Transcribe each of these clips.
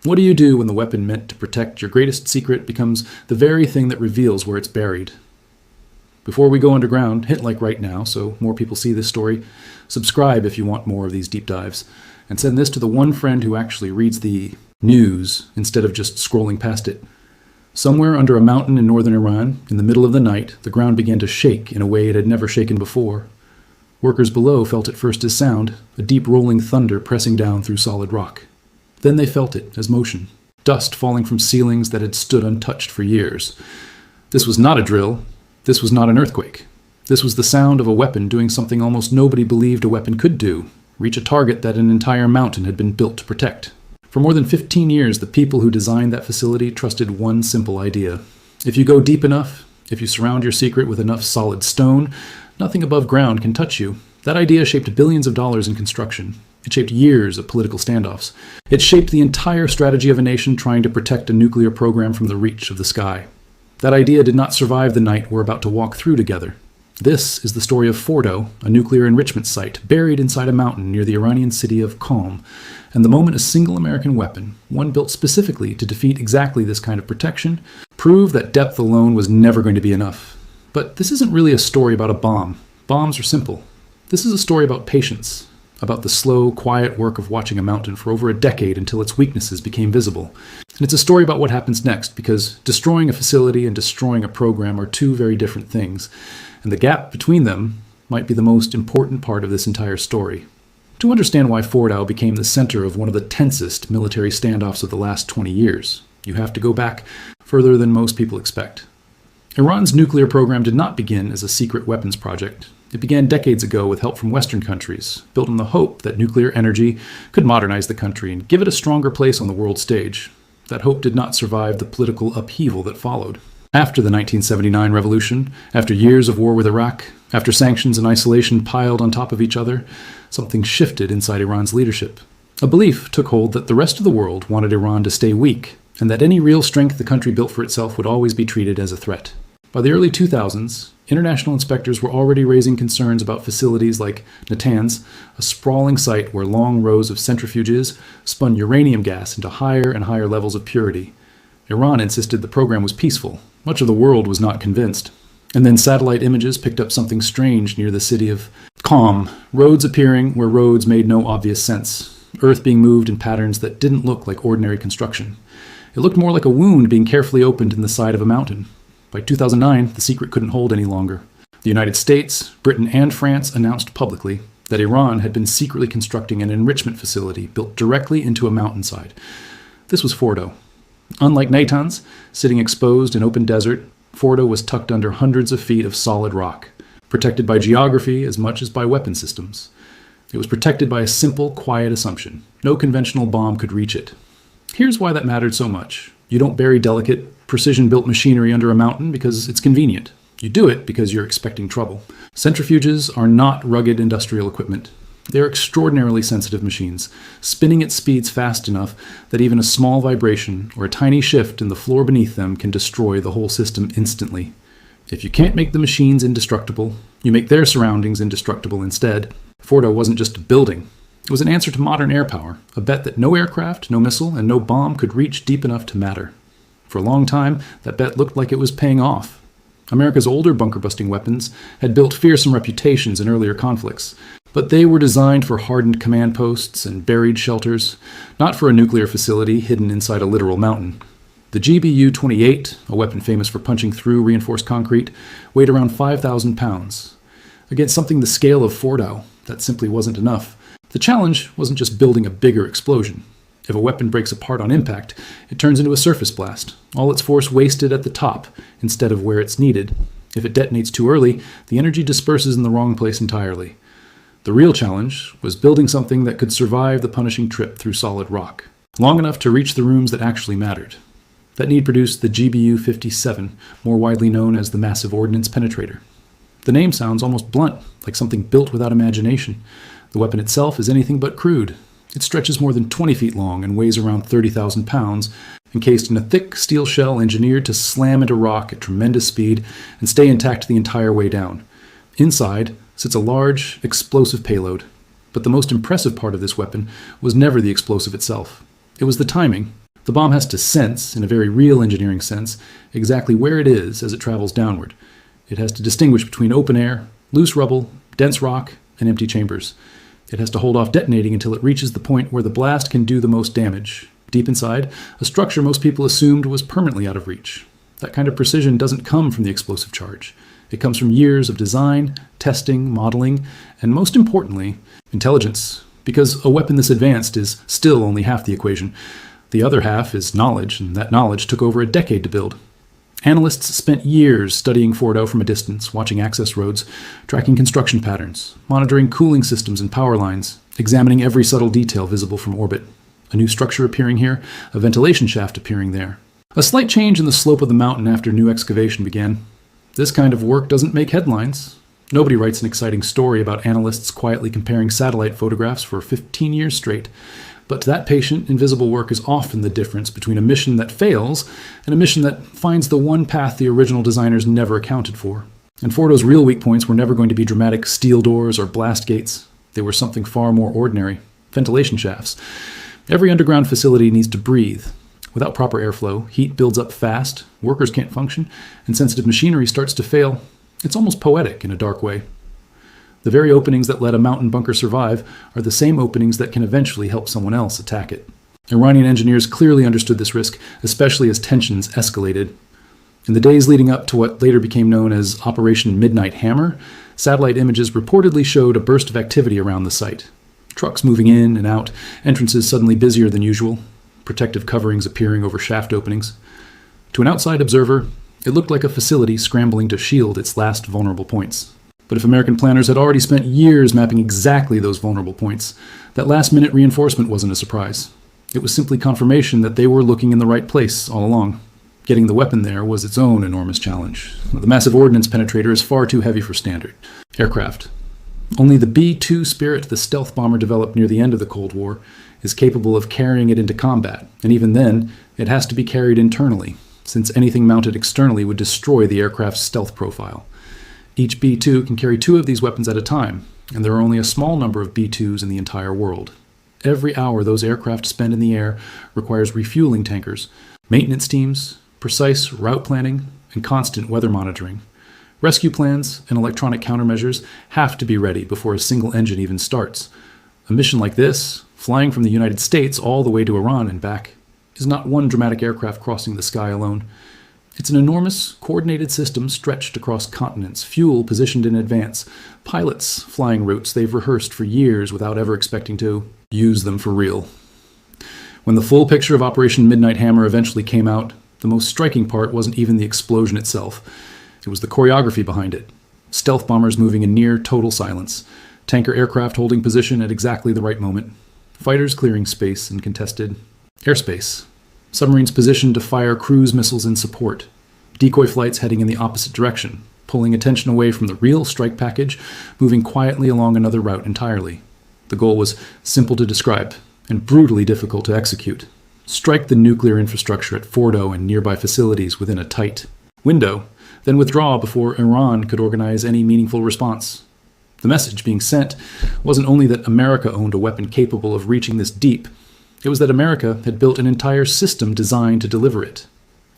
What do you do when the weapon meant to protect your greatest secret becomes the very thing that reveals where it's buried? Before we go underground, hit like right now so more people see this story. Subscribe if you want more of these deep dives. And send this to the one friend who actually reads the news instead of just scrolling past it. Somewhere under a mountain in northern Iran, in the middle of the night, the ground began to shake in a way it had never shaken before. Workers below felt it first as sound, a deep rolling thunder pressing down through solid rock. Then they felt it as motion, dust falling from ceilings that had stood untouched for years. This was not a drill. This was not an earthquake. This was the sound of a weapon doing something almost nobody believed a weapon could do, reach a target that an entire mountain had been built to protect. For more than 15 years, the people who designed that facility trusted one simple idea. If you go deep enough, if you surround your secret with enough solid stone, nothing above ground can touch you. That idea shaped billions of dollars in construction. It shaped years of political standoffs. It shaped the entire strategy of a nation trying to protect a nuclear program from the reach of the sky. That idea did not survive the night we're about to walk through together. This is the story of Fordo, a nuclear enrichment site buried inside a mountain near the Iranian city of Qom, and the moment a single American weapon, one built specifically to defeat exactly this kind of protection, proved that depth alone was never going to be enough. But this isn't really a story about a bomb. Bombs are simple. This is a story about patience, about the slow, quiet work of watching a mountain for over a decade until its weaknesses became visible. And it's a story about what happens next, because destroying a facility and destroying a program are two very different things, and the gap between them might be the most important part of this entire story. To understand why Fordow became the center of one of the tensest military standoffs of the last 20 years, you have to go back further than most people expect. Iran's nuclear program did not begin as a secret weapons project. It began decades ago with help from Western countries, built on the hope that nuclear energy could modernize the country and give it a stronger place on the world stage. That hope did not survive the political upheaval that followed. After the 1979 revolution, after years of war with Iraq, after sanctions and isolation piled on top of each other, something shifted inside Iran's leadership. A belief took hold that the rest of the world wanted Iran to stay weak, and that any real strength the country built for itself would always be treated as a threat. By the early 2000s, international inspectors were already raising concerns about facilities like Natanz, a sprawling site where long rows of centrifuges spun uranium gas into higher and higher levels of purity. Iran insisted the program was peaceful. Much of the world was not convinced. And then satellite images picked up something strange near the city of Qom, roads appearing where roads made no obvious sense, earth being moved in patterns that didn't look like ordinary construction. It looked more like a wound being carefully opened in the side of a mountain. By 2009, the secret couldn't hold any longer. The United States, Britain, and France announced publicly that Iran had been secretly constructing an enrichment facility built directly into a mountainside. This was Fordo. Unlike Natanz, sitting exposed in open desert, Fordo was tucked under hundreds of feet of solid rock, protected by geography as much as by weapon systems. It was protected by a simple, quiet assumption. No conventional bomb could reach it. Here's why that mattered so much. You don't bury delicate, precision-built machinery under a mountain because it's convenient. You do it because you're expecting trouble. Centrifuges are not rugged industrial equipment. They're extraordinarily sensitive machines, spinning at speeds fast enough that even a small vibration or a tiny shift in the floor beneath them can destroy the whole system instantly. If you can't make the machines indestructible, you make their surroundings indestructible instead. Fordo wasn't just a building. It was an answer to modern air power, a bet that no aircraft, no missile, and no bomb could reach deep enough to matter. For a long time, that bet looked like it was paying off. America's older bunker-busting weapons had built fearsome reputations in earlier conflicts, but they were designed for hardened command posts and buried shelters, not for a nuclear facility hidden inside a literal mountain. The GBU-28, a weapon famous for punching through reinforced concrete, weighed around 5,000 pounds. Against something the scale of Fordow, that simply wasn't enough. The challenge wasn't just building a bigger explosion. If a weapon breaks apart on impact, it turns into a surface blast, all its force wasted at the top instead of where it's needed. If it detonates too early, the energy disperses in the wrong place entirely. The real challenge was building something that could survive the punishing trip through solid rock, long enough to reach the rooms that actually mattered. That need produced the GBU-57, more widely known as the Massive Ordnance Penetrator. The name sounds almost blunt, like something built without imagination. The weapon itself is anything but crude. It stretches more than 20 feet long and weighs around 30,000 pounds, encased in a thick steel shell engineered to slam into rock at tremendous speed and stay intact the entire way down. Inside sits a large, explosive payload. But the most impressive part of this weapon was never the explosive itself. It was the timing. The bomb has to sense, in a very real engineering sense, exactly where it is as it travels downward. It has to distinguish between open air, loose rubble, dense rock, and empty chambers. It has to hold off detonating until it reaches the point where the blast can do the most damage. Deep inside, a structure most people assumed was permanently out of reach. That kind of precision doesn't come from the explosive charge. It comes from years of design, testing, modeling, and most importantly, intelligence. Because a weapon this advanced is still only half the equation. The other half is knowledge, and that knowledge took over a decade to build. Analysts spent years studying Fordo from a distance, watching access roads, tracking construction patterns, monitoring cooling systems and power lines, examining every subtle detail visible from orbit. A new structure appearing here, a ventilation shaft appearing there. A slight change in the slope of the mountain after new excavation began. This kind of work doesn't make headlines. Nobody writes an exciting story about analysts quietly comparing satellite photographs for 15 years straight. But that patient, invisible work is often the difference between a mission that fails and a mission that finds the one path the original designers never accounted for. And Fordo's real weak points were never going to be dramatic steel doors or blast gates. They were something far more ordinary. Ventilation shafts. Every underground facility needs to breathe. Without proper airflow, heat builds up fast, workers can't function, and sensitive machinery starts to fail. It's almost poetic in a dark way. The very openings that let a mountain bunker survive are the same openings that can eventually help someone else attack it. Iranian engineers clearly understood this risk, especially as tensions escalated. In the days leading up to what later became known as Operation Midnight Hammer, satellite images reportedly showed a burst of activity around the site. Trucks moving in and out, entrances suddenly busier than usual, protective coverings appearing over shaft openings. To an outside observer, it looked like a facility scrambling to shield its last vulnerable points. But if American planners had already spent years mapping exactly those vulnerable points, that last-minute reinforcement wasn't a surprise. It was simply confirmation that they were looking in the right place all along. Getting the weapon there was its own enormous challenge. The massive ordnance penetrator is far too heavy for standard aircraft. Only the B-2 Spirit, the stealth bomber developed near the end of the Cold War, is capable of carrying it into combat, and even then, it has to be carried internally, since anything mounted externally would destroy the aircraft's stealth profile. Each B-2 can carry 2 of these weapons at a time, and there are only a small number of B-2s in the entire world. Every hour those aircraft spend in the air requires refueling tankers, maintenance teams, precise route planning, and constant weather monitoring. Rescue plans and electronic countermeasures have to be ready before a single engine even starts. A mission like this, flying from the United States all the way to Iran and back, is not one dramatic aircraft crossing the sky alone. It's an enormous, coordinated system stretched across continents, fuel positioned in advance, pilots flying routes they've rehearsed for years without ever expecting to use them for real. When the full picture of Operation Midnight Hammer eventually came out, the most striking part wasn't even the explosion itself. It was the choreography behind it. Stealth bombers moving in near total silence, tanker aircraft holding position at exactly the right moment, fighters clearing space in contested airspace, submarines positioned to fire cruise missiles in support, decoy flights heading in the opposite direction, pulling attention away from the real strike package, moving quietly along another route entirely. The goal was simple to describe and brutally difficult to execute. Strike the nuclear infrastructure at Fordo and nearby facilities within a tight window, then withdraw before Iran could organize any meaningful response. The message being sent wasn't only that America owned a weapon capable of reaching this deep, it was that America had built an entire system designed to deliver it.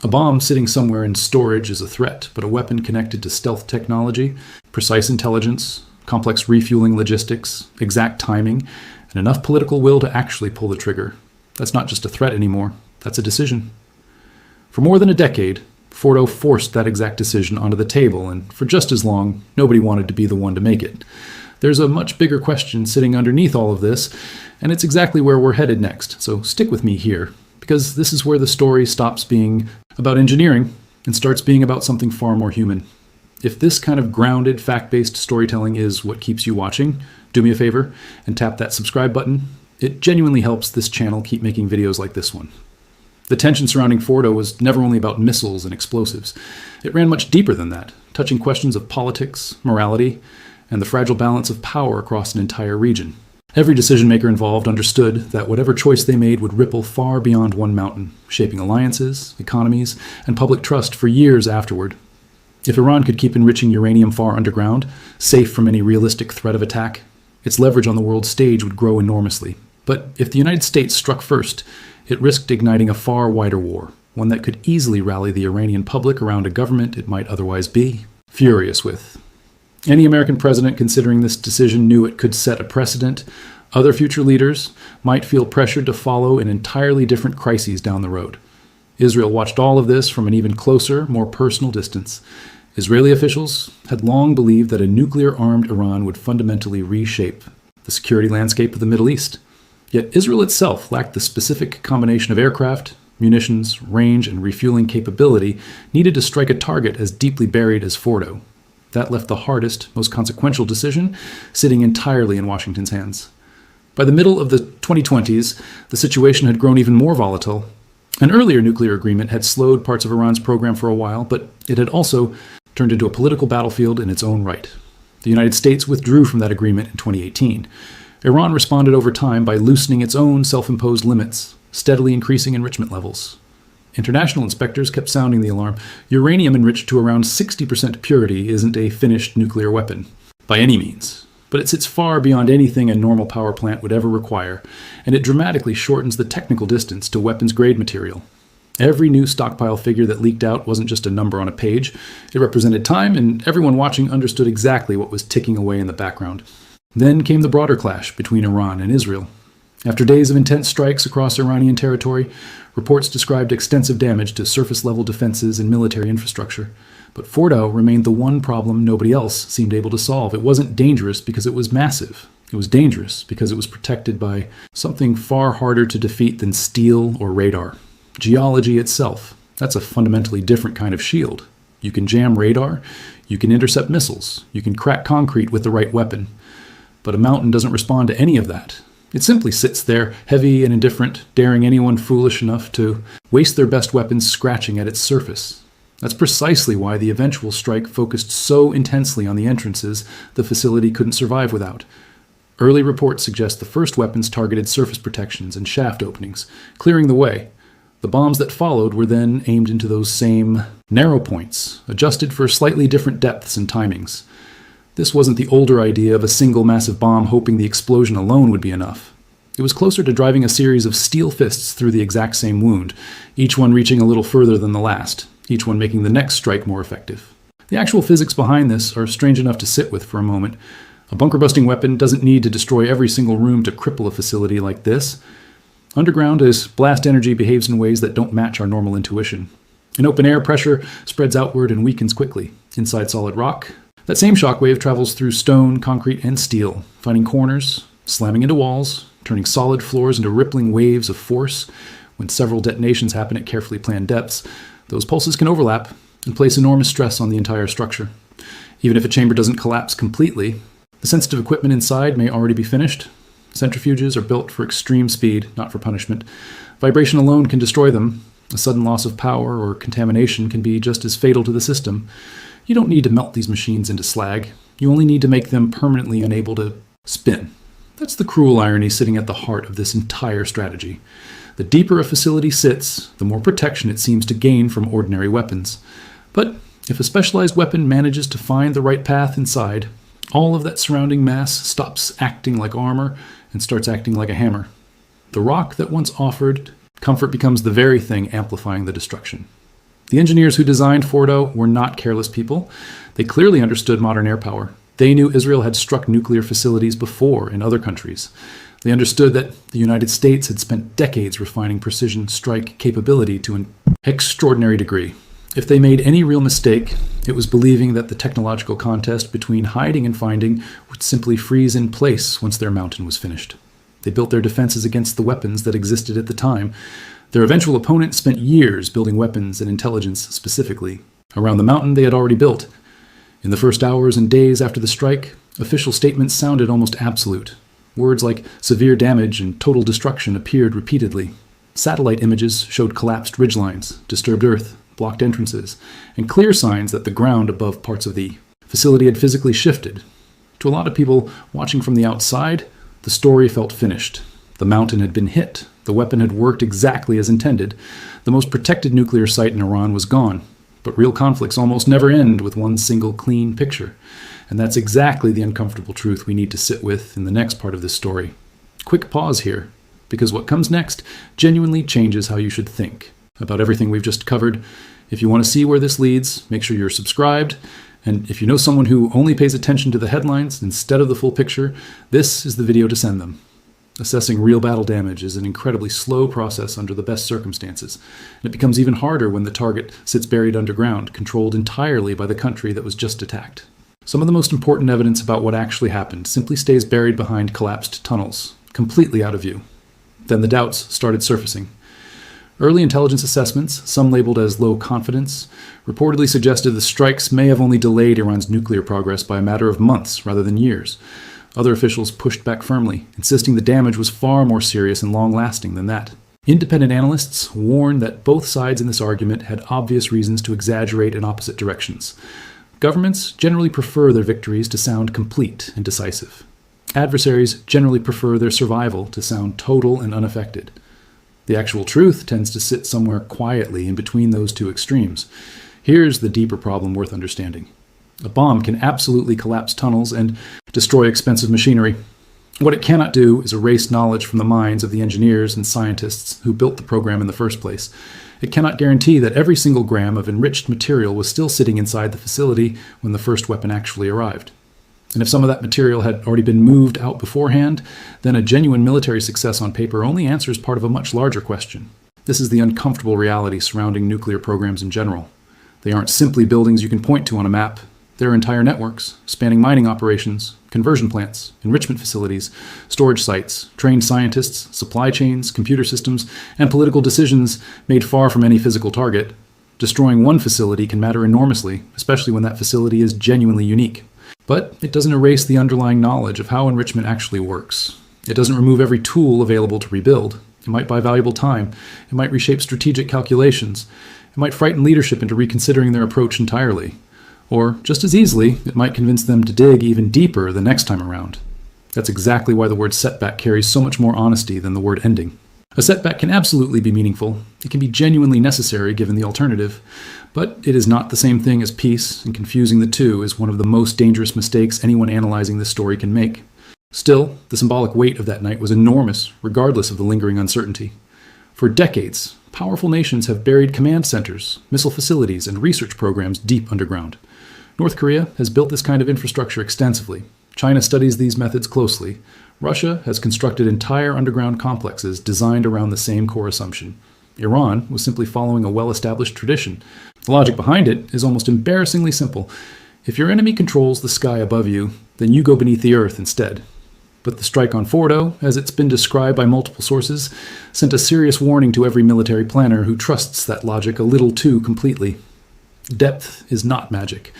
A bomb sitting somewhere in storage is a threat, but a weapon connected to stealth technology, precise intelligence, complex refueling logistics, exact timing, and enough political will to actually pull the trigger. That's not just a threat anymore, that's a decision. For more than a decade, Fordo forced that exact decision onto the table, and for just as long, nobody wanted to be the one to make it. There's a much bigger question sitting underneath all of this, and it's exactly where we're headed next, so stick with me here, because this is where the story stops being about engineering and starts being about something far more human. If this kind of grounded, fact-based storytelling is what keeps you watching, do me a favor and tap that subscribe button. It genuinely helps this channel keep making videos like this one. The tension surrounding Fordo was never only about missiles and explosives. It ran much deeper than that, touching questions of politics, morality, and the fragile balance of power across an entire region. Every decision-maker involved understood that whatever choice they made would ripple far beyond one mountain, shaping alliances, economies, and public trust for years afterward. If Iran could keep enriching uranium far underground, safe from any realistic threat of attack, its leverage on the world stage would grow enormously. But if the United States struck first, It risked igniting a far wider war, one that could easily rally the Iranian public around a government it might otherwise be furious with. Any American president considering this decision knew it could set a precedent. Other future leaders might feel pressured to follow in entirely different crises down the road. Israel watched all of this from an even closer, more personal distance. Israeli officials had long believed that a nuclear-armed Iran would fundamentally reshape the security landscape of the Middle East. Yet Israel itself lacked the specific combination of aircraft, munitions, range, and refueling capability needed to strike a target as deeply buried as Fordo. That left the hardest, most consequential decision sitting entirely in Washington's hands. By the middle of the 2020s, the situation had grown even more volatile. An earlier nuclear agreement had slowed parts of Iran's program for a while, but it had also turned into a political battlefield in its own right. The United States withdrew from that agreement in 2018. Iran responded over time by loosening its own self-imposed limits, steadily increasing enrichment levels. International inspectors kept sounding the alarm. Uranium enriched to around 60% purity isn't a finished nuclear weapon, by any means. But it sits far beyond anything a normal power plant would ever require, and it dramatically shortens the technical distance to weapons-grade material. Every new stockpile figure that leaked out wasn't just a number on a page. It represented time, and everyone watching understood exactly what was ticking away in the background. Then came the broader clash between Iran and Israel. After days of intense strikes across Iranian territory, reports described extensive damage to surface-level defenses and military infrastructure. But Fordow remained the one problem nobody else seemed able to solve. It wasn't dangerous because it was massive. It was dangerous because it was protected by something far harder to defeat than steel or radar. Geology itself. That's a fundamentally different kind of shield. You can jam radar, you can intercept missiles, you can crack concrete with the right weapon. But a mountain doesn't respond to any of that. It simply sits there, heavy and indifferent, daring anyone foolish enough to waste their best weapons scratching at its surface. That's precisely why the eventual strike focused so intensely on the entrances the facility couldn't survive without. Early reports suggest the first weapons targeted surface protections and shaft openings, clearing the way. The bombs that followed were then aimed into those same narrow points, adjusted for slightly different depths and timings. This wasn't the older idea of a single massive bomb hoping the explosion alone would be enough. It was closer to driving a series of steel fists through the exact same wound, each one reaching a little further than the last, each one making the next strike more effective. The actual physics behind this are strange enough to sit with for a moment. A bunker-busting weapon doesn't need to destroy every single room to cripple a facility like this. Underground, as blast energy behaves in ways that don't match our normal intuition. In open air, pressure spreads outward and weakens quickly. Inside solid rock, that same shockwave travels through stone, concrete, and steel, finding corners, slamming into walls, turning solid floors into rippling waves of force. When several detonations happen at carefully planned depths, those pulses can overlap and place enormous stress on the entire structure. Even if a chamber doesn't collapse completely, the sensitive equipment inside may already be finished. Centrifuges are built for extreme speed, not for punishment. Vibration alone can destroy them. A sudden loss of power or contamination can be just as fatal to the system. You don't need to melt these machines into slag. You only need to make them permanently unable to spin. That's the cruel irony sitting at the heart of this entire strategy. The deeper a facility sits, the more protection it seems to gain from ordinary weapons. But if a specialized weapon manages to find the right path inside, all of that surrounding mass stops acting like armor and starts acting like a hammer. The rock that once offered comfort becomes the very thing amplifying the destruction. The engineers who designed Fordo were not careless people. They clearly understood modern air power. They knew Israel had struck nuclear facilities before in other countries. They understood that the United States had spent decades refining precision strike capability to an extraordinary degree. If they made any real mistake, it was believing that the technological contest between hiding and finding would simply freeze in place once their mountain was finished. They built their defenses against the weapons that existed at the time. Their eventual opponent spent years building weapons and intelligence specifically around the mountain they had already built. In the first hours and days after the strike, official statements sounded almost absolute. Words like severe damage and total destruction appeared repeatedly. Satellite images showed collapsed ridgelines, disturbed earth, blocked entrances, and clear signs that the ground above parts of the facility had physically shifted. To a lot of people watching from the outside, the story felt finished. The mountain had been hit. The weapon had worked exactly as intended. The most protected nuclear site in Iran was gone. But real conflicts almost never end with one single clean picture. And that's exactly the uncomfortable truth we need to sit with in the next part of this story. Quick pause here, because what comes next genuinely changes how you should think about everything we've just covered. If you want to see where this leads, make sure you're subscribed. And if you know someone who only pays attention to the headlines instead of the full picture, this is the video to send them. Assessing real battle damage is an incredibly slow process under the best circumstances. And it becomes even harder when the target sits buried underground, controlled entirely by the country that was just attacked. Some of the most important evidence about what actually happened simply stays buried behind collapsed tunnels, completely out of view. Then the doubts started surfacing. Early intelligence assessments, some labeled as low confidence, reportedly suggested the strikes may have only delayed Iran's nuclear progress by a matter of months rather than years. Other officials pushed back firmly, insisting the damage was far more serious and long-lasting than that. Independent analysts warned that both sides in this argument had obvious reasons to exaggerate in opposite directions. Governments generally prefer their victories to sound complete and decisive. Adversaries generally prefer their survival to sound total and unaffected. The actual truth tends to sit somewhere quietly in between those two extremes. Here's the deeper problem worth understanding. A bomb can absolutely collapse tunnels and destroy expensive machinery. What it cannot do is erase knowledge from the minds of the engineers and scientists who built the program in the first place. It cannot guarantee that every single gram of enriched material was still sitting inside the facility when the first weapon actually arrived. And if some of that material had already been moved out beforehand, then a genuine military success on paper only answers part of a much larger question. This is the uncomfortable reality surrounding nuclear programs in general. They aren't simply buildings you can point to on a map. They're entire networks, spanning mining operations, conversion plants, enrichment facilities, storage sites, trained scientists, supply chains, computer systems, and political decisions made far from any physical target. Destroying one facility can matter enormously, especially when that facility is genuinely unique. But it doesn't erase the underlying knowledge of how enrichment actually works. It doesn't remove every tool available to rebuild. It might buy valuable time. It might reshape strategic calculations. It might frighten leadership into reconsidering their approach entirely. Or, just as easily, it might convince them to dig even deeper the next time around. That's exactly why the word setback carries so much more honesty than the word ending. A setback can absolutely be meaningful. It can be genuinely necessary given the alternative. But it is not the same thing as peace, and confusing the two is one of the most dangerous mistakes anyone analyzing this story can make. Still, the symbolic weight of that night was enormous, regardless of the lingering uncertainty. For decades, powerful nations have buried command centers, missile facilities, and research programs deep underground. North Korea has built this kind of infrastructure extensively. China studies these methods closely. Russia has constructed entire underground complexes designed around the same core assumption. Iran was simply following a well-established tradition. The logic behind it is almost embarrassingly simple. If your enemy controls the sky above you, then you go beneath the earth instead. But the strike on Fordo, as it's been described by multiple sources, sent a serious warning to every military planner who trusts that logic a little too completely. Depth is not magic.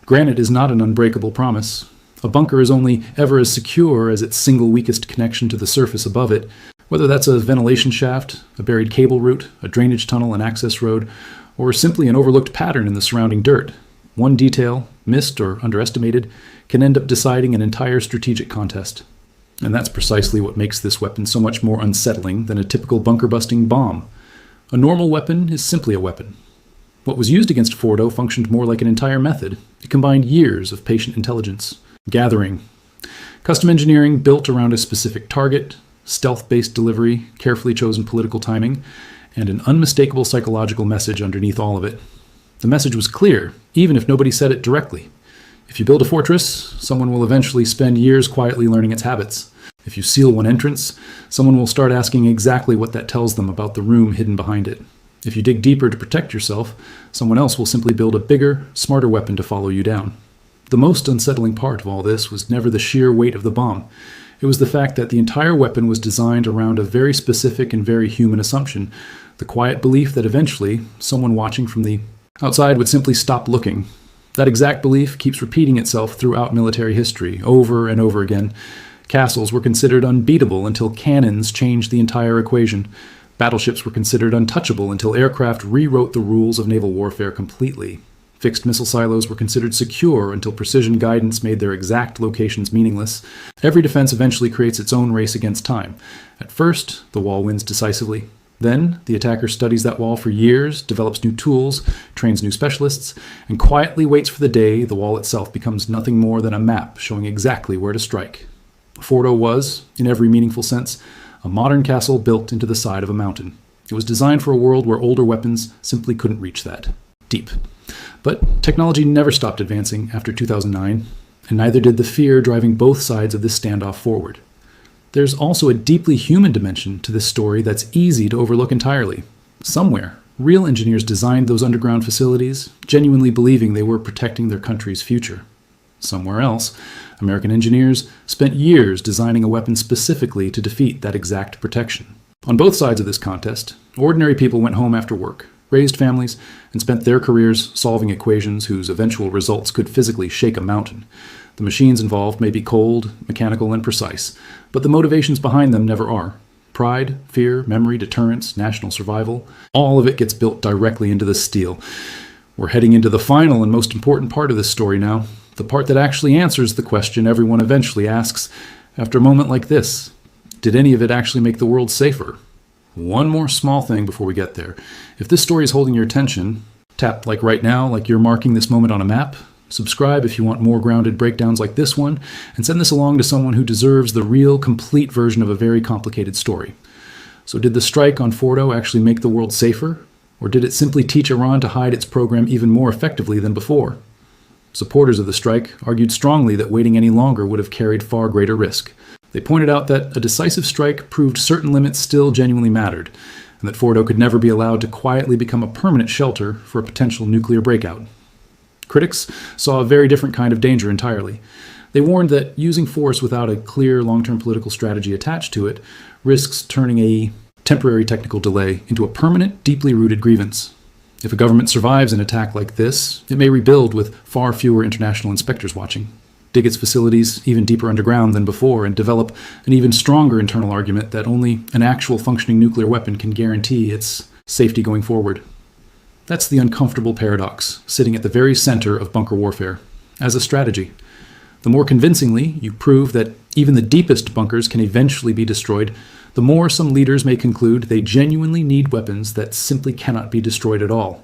Granite is not an unbreakable promise. A bunker is only ever as secure as its single weakest connection to the surface above it. Whether that's a ventilation shaft, a buried cable route, a drainage tunnel, an access road, or simply an overlooked pattern in the surrounding dirt, one detail, missed or underestimated, can end up deciding an entire strategic contest. And that's precisely what makes this weapon so much more unsettling than a typical bunker-busting bomb. A normal weapon is simply a weapon. What was used against Fordo functioned more like an entire method. It combined years of patient intelligence, gathering, custom engineering built around a specific target, stealth-based delivery, carefully chosen political timing, and an unmistakable psychological message underneath all of it. The message was clear, even if nobody said it directly. If you build a fortress, someone will eventually spend years quietly learning its habits. If you seal one entrance, someone will start asking exactly what that tells them about the room hidden behind it. If you dig deeper to protect yourself, someone else will simply build a bigger, smarter weapon to follow you down. The most unsettling part of all this was never the sheer weight of the bomb. It was the fact that the entire weapon was designed around a very specific and very human assumption, the quiet belief that eventually someone watching from the outside would simply stop looking. That exact belief keeps repeating itself throughout military history, over and over again. Castles were considered unbeatable until cannons changed the entire equation. Battleships were considered untouchable until aircraft rewrote the rules of naval warfare completely. Fixed missile silos were considered secure until precision guidance made their exact locations meaningless. Every defense eventually creates its own race against time. At first, the wall wins decisively. Then, the attacker studies that wall for years, develops new tools, trains new specialists, and quietly waits for the day the wall itself becomes nothing more than a map showing exactly where to strike. Fordo was, in every meaningful sense, a modern castle built into the side of a mountain. It was designed for a world where older weapons simply couldn't reach that deep. But technology never stopped advancing after 2009, and neither did the fear driving both sides of this standoff forward. There's also a deeply human dimension to this story that's easy to overlook entirely. Somewhere, real engineers designed those underground facilities, genuinely believing they were protecting their country's future. Somewhere else, American engineers spent years designing a weapon specifically to defeat that exact protection. On both sides of this contest, ordinary people went home after work, raised families, and spent their careers solving equations whose eventual results could physically shake a mountain. The machines involved may be cold, mechanical, and precise, but the motivations behind them never are. Pride, fear, memory, deterrence, national survival, all of it gets built directly into the steel. We're heading into the final and most important part of this story now, the part that actually answers the question everyone eventually asks after a moment like this. Did any of it actually make the world safer? One more small thing before we get there. If this story is holding your attention, tap like right now, like you're marking this moment on a map. Subscribe if you want more grounded breakdowns like this one, and send this along to someone who deserves the real, complete version of a very complicated story. So did the strike on Fordo actually make the world safer? Or did it simply teach Iran to hide its program even more effectively than before? Supporters of the strike argued strongly that waiting any longer would have carried far greater risk. They pointed out that a decisive strike proved certain limits still genuinely mattered, and that Fordo could never be allowed to quietly become a permanent shelter for a potential nuclear breakout. Critics saw a very different kind of danger entirely. They warned that using force without a clear long-term political strategy attached to it risks turning a temporary technical delay into a permanent, deeply rooted grievance. If a government survives an attack like this, it may rebuild with far fewer international inspectors watching, dig its facilities even deeper underground than before, and develop an even stronger internal argument that only an actual functioning nuclear weapon can guarantee its safety going forward. That's the uncomfortable paradox, sitting at the very center of bunker warfare, as a strategy. The more convincingly you prove that even the deepest bunkers can eventually be destroyed, the more some leaders may conclude they genuinely need weapons that simply cannot be destroyed at all.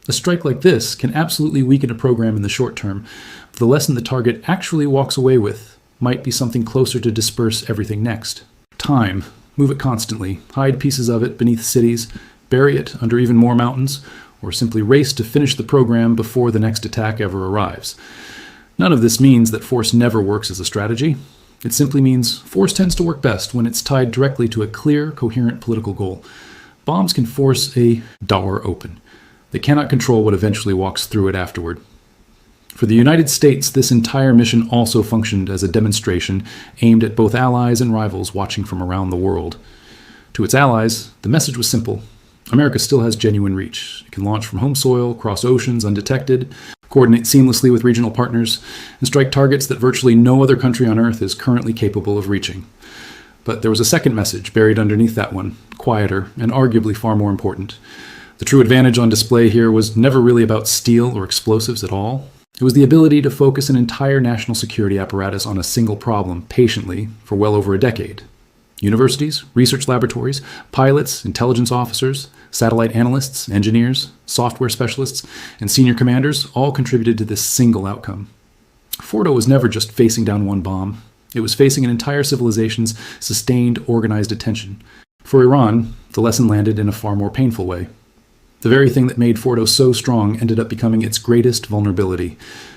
A strike like this can absolutely weaken a program in the short term, but the lesson the target actually walks away with might be something closer to disperse everything next. Time. Move it constantly, hide pieces of it beneath cities, bury it under even more mountains, or simply race to finish the program before the next attack ever arrives. None of this means that force never works as a strategy. It simply means force tends to work best when it's tied directly to a clear, coherent political goal. Bombs can force a door open. They cannot control what eventually walks through it afterward. For the United States, this entire mission also functioned as a demonstration aimed at both allies and rivals watching from around the world. To its allies, the message was simple. America still has genuine reach. It can launch from home soil, cross oceans undetected, coordinate seamlessly with regional partners, and strike targets that virtually no other country on Earth is currently capable of reaching. But there was a second message buried underneath that one, quieter and arguably far more important. The true advantage on display here was never really about steel or explosives at all. It was the ability to focus an entire national security apparatus on a single problem patiently for well over a decade. Universities, research laboratories, pilots, intelligence officers, satellite analysts, engineers, software specialists, and senior commanders all contributed to this single outcome. Fordo was never just facing down one bomb. It was facing an entire civilization's sustained, organized attention. For Iran, the lesson landed in a far more painful way. The very thing that made Fordo so strong ended up becoming its greatest vulnerability.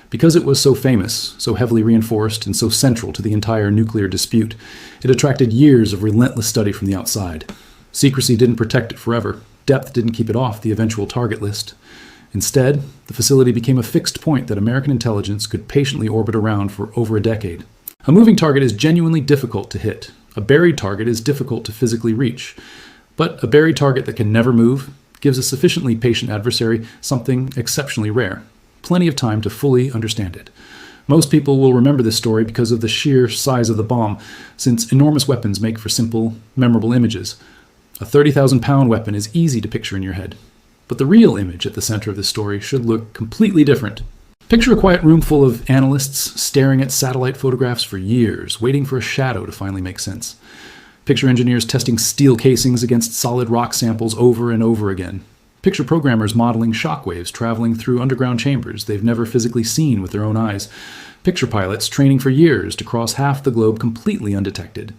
Because it was so famous, so heavily reinforced, and so central to the entire nuclear dispute, it attracted years of relentless study from the outside. Secrecy didn't protect it forever. Depth didn't keep it off the eventual target list. Instead, the facility became a fixed point that American intelligence could patiently orbit around for over a decade. A moving target is genuinely difficult to hit. A buried target is difficult to physically reach. But a buried target that can never move gives a sufficiently patient adversary something exceptionally rare. Plenty of time to fully understand it. Most people will remember this story because of the sheer size of the bomb, since enormous weapons make for simple, memorable images. A 30,000-pound weapon is easy to picture in your head. But the real image at the center of this story should look completely different. Picture a quiet room full of analysts staring at satellite photographs for years, waiting for a shadow to finally make sense. Picture engineers testing steel casings against solid rock samples over and over again. Picture programmers modeling shockwaves traveling through underground chambers they've never physically seen with their own eyes. Picture pilots training for years to cross half the globe completely undetected.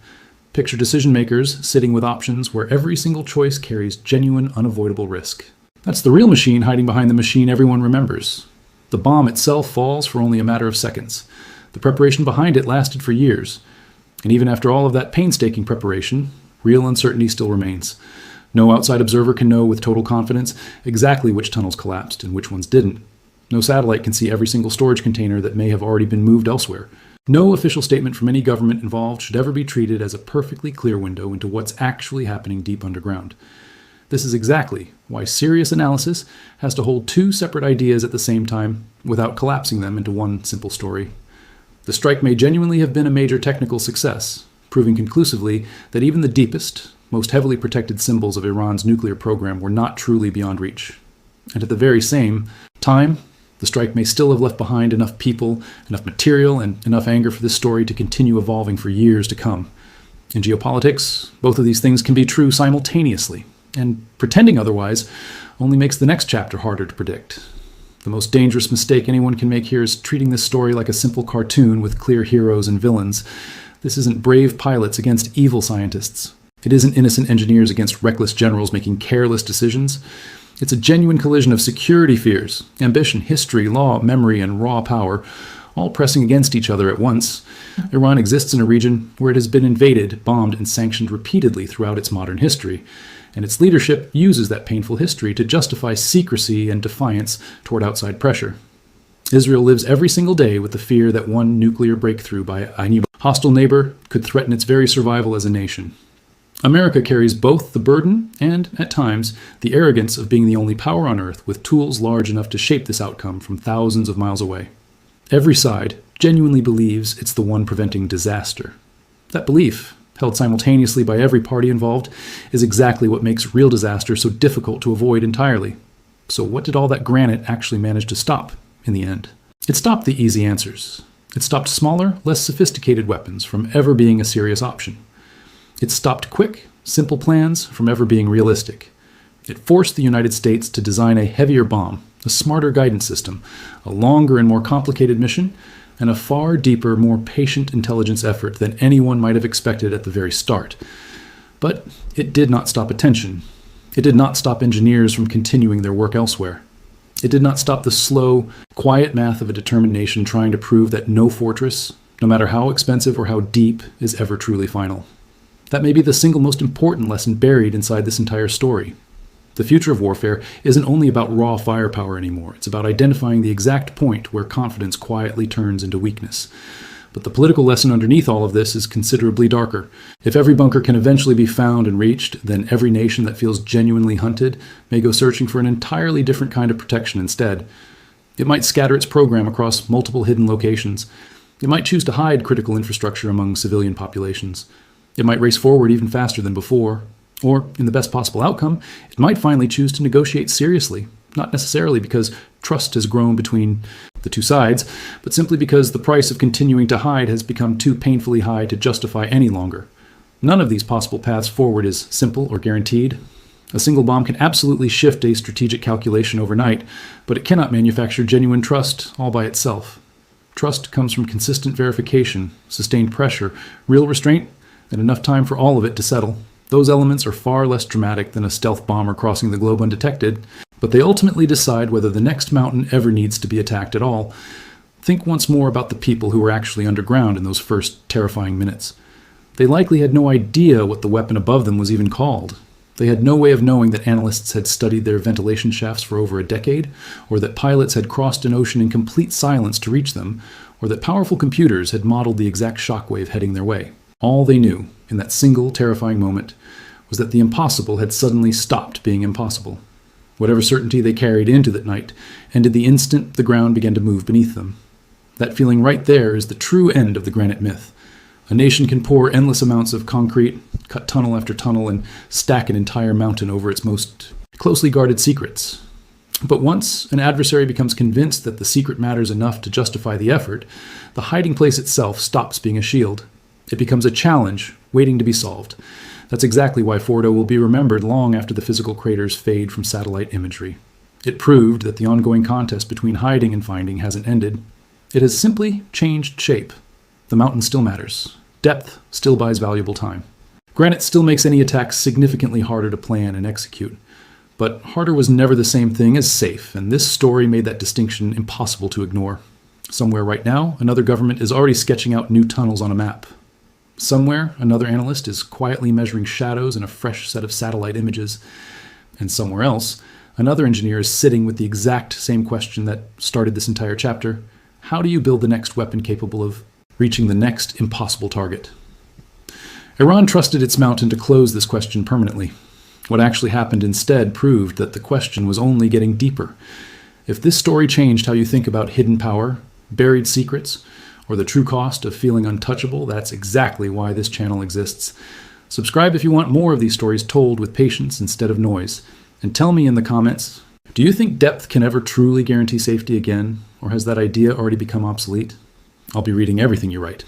Picture decision makers sitting with options where every single choice carries genuine, unavoidable risk. That's the real machine hiding behind the machine everyone remembers. The bomb itself falls for only a matter of seconds. The preparation behind it lasted for years. And even after all of that painstaking preparation, real uncertainty still remains. No outside observer can know with total confidence exactly which tunnels collapsed and which ones didn't. No satellite can see every single storage container that may have already been moved elsewhere. No official statement from any government involved should ever be treated as a perfectly clear window into what's actually happening deep underground. This is exactly why serious analysis has to hold two separate ideas at the same time without collapsing them into one simple story. The strike may genuinely have been a major technical success, proving conclusively that even the deepest, most heavily protected symbols of Iran's nuclear program were not truly beyond reach. And at the very same time, the strike may still have left behind enough people, enough material, and enough anger for this story to continue evolving for years to come. In geopolitics, both of these things can be true simultaneously, and pretending otherwise only makes the next chapter harder to predict. The most dangerous mistake anyone can make here is treating this story like a simple cartoon with clear heroes and villains. This isn't brave pilots against evil scientists. It isn't innocent engineers against reckless generals making careless decisions. It's a genuine collision of security fears, ambition, history, law, memory, and raw power, all pressing against each other at once. Iran exists in a region where it has been invaded, bombed, and sanctioned repeatedly throughout its modern history, and its leadership uses that painful history to justify secrecy and defiance toward outside pressure. Israel lives every single day with the fear that one nuclear breakthrough by a hostile neighbor could threaten its very survival as a nation. America carries both the burden and, at times, the arrogance of being the only power on Earth with tools large enough to shape this outcome from thousands of miles away. Every side genuinely believes it's the one preventing disaster. That belief, held simultaneously by every party involved, is exactly what makes real disaster so difficult to avoid entirely. So what did all that granite actually manage to stop in the end? It stopped the easy answers. It stopped smaller, less sophisticated weapons from ever being a serious option. It stopped quick, simple plans from ever being realistic. It forced the United States to design a heavier bomb, a smarter guidance system, a longer and more complicated mission, and a far deeper, more patient intelligence effort than anyone might have expected at the very start. But it did not stop attention. It did not stop engineers from continuing their work elsewhere. It did not stop the slow, quiet math of a determined nation trying to prove that no fortress, no matter how expensive or how deep, is ever truly final. That may be the single most important lesson buried inside this entire story. The future of warfare isn't only about raw firepower anymore. It's about identifying the exact point where confidence quietly turns into weakness. But the political lesson underneath all of this is considerably darker. If every bunker can eventually be found and reached, then every nation that feels genuinely hunted may go searching for an entirely different kind of protection instead. It might scatter its program across multiple hidden locations. It might choose to hide critical infrastructure among civilian populations. It might race forward even faster than before. Or, in the best possible outcome, it might finally choose to negotiate seriously, not necessarily because trust has grown between the two sides, but simply because the price of continuing to hide has become too painfully high to justify any longer. None of these possible paths forward is simple or guaranteed. A single bomb can absolutely shift a strategic calculation overnight, but it cannot manufacture genuine trust all by itself. Trust comes from consistent verification, sustained pressure, real restraint, and enough time for all of it to settle. Those elements are far less dramatic than a stealth bomber crossing the globe undetected, but they ultimately decide whether the next mountain ever needs to be attacked at all. Think once more about the people who were actually underground in those first terrifying minutes. They likely had no idea what the weapon above them was even called. They had no way of knowing that analysts had studied their ventilation shafts for over a decade, or that pilots had crossed an ocean in complete silence to reach them, or that powerful computers had modeled the exact shockwave heading their way. All they knew, in that single terrifying moment, was that the impossible had suddenly stopped being impossible. Whatever certainty they carried into that night ended the instant the ground began to move beneath them. That feeling right there is the true end of the granite myth. A nation can pour endless amounts of concrete, cut tunnel after tunnel, and stack an entire mountain over its most closely guarded secrets. But once an adversary becomes convinced that the secret matters enough to justify the effort, the hiding place itself stops being a shield. It becomes a challenge waiting to be solved. That's exactly why Fordo will be remembered long after the physical craters fade from satellite imagery. It proved that the ongoing contest between hiding and finding hasn't ended. It has simply changed shape. The mountain still matters. Depth still buys valuable time. Granite still makes any attack significantly harder to plan and execute. But harder was never the same thing as safe, and this story made that distinction impossible to ignore. Somewhere right now, another government is already sketching out new tunnels on a map. Somewhere, another analyst is quietly measuring shadows in a fresh set of satellite images. And somewhere else, another engineer is sitting with the exact same question that started this entire chapter. How do you build the next weapon capable of reaching the next impossible target? Iran trusted its mountain to close this question permanently. What actually happened instead proved that the question was only getting deeper. If this story changed how you think about hidden power, buried secrets, or the true cost of feeling untouchable, that's exactly why this channel exists. Subscribe if you want more of these stories told with patience instead of noise. And tell me in the comments, do you think depth can ever truly guarantee safety again, or has that idea already become obsolete? I'll be reading everything you write.